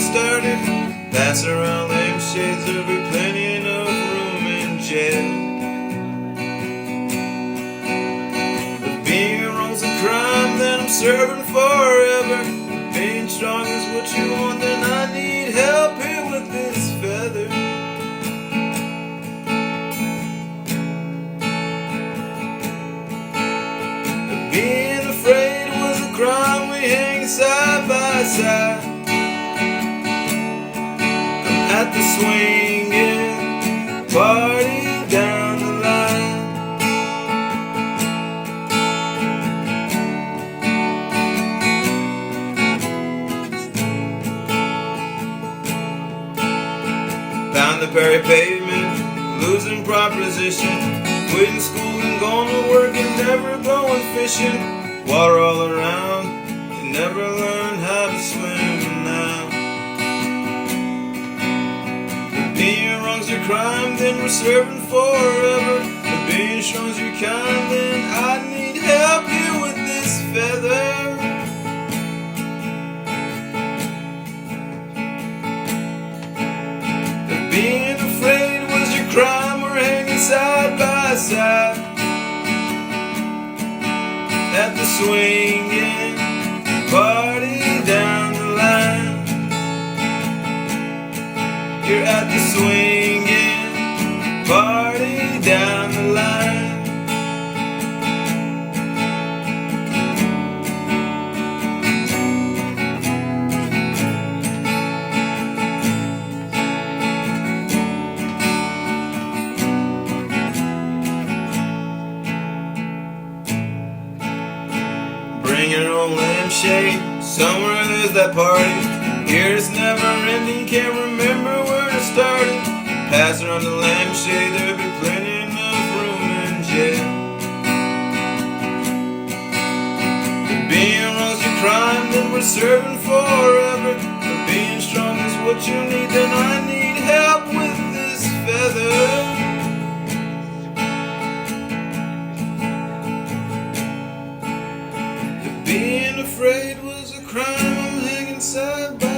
it started. Pass around lampshades, there'll be plenty enough room in jail. If being wrong's a crime, then I'm serving forever. If being strong is what you want, then I need help here with this feather. If being afraid was a crime, we hang side by side. At the swingin' party down the line. Found the Perry pavement, losing proposition. Quitting school and going to work and never going fishing. Water all around, you never learn how to swim now. Being wrong's your crime, then we're serving forever. But being strong's your kind, then I need help here with this feather. If being afraid was your crime, we're hanging side by side. At the swingin' party down the line. You're at the swingin' party down the line. Bring your own lampshade, somewhere there's that party. Here it's never ending, can't remember where to start it. Pass around the lampshade, there'll be plenty enough room in jail. If being wrong's your crime, then we're serving forever. If being strong is what you need, then I need help with this feather. If being afraid was a crime, I'm hanging side by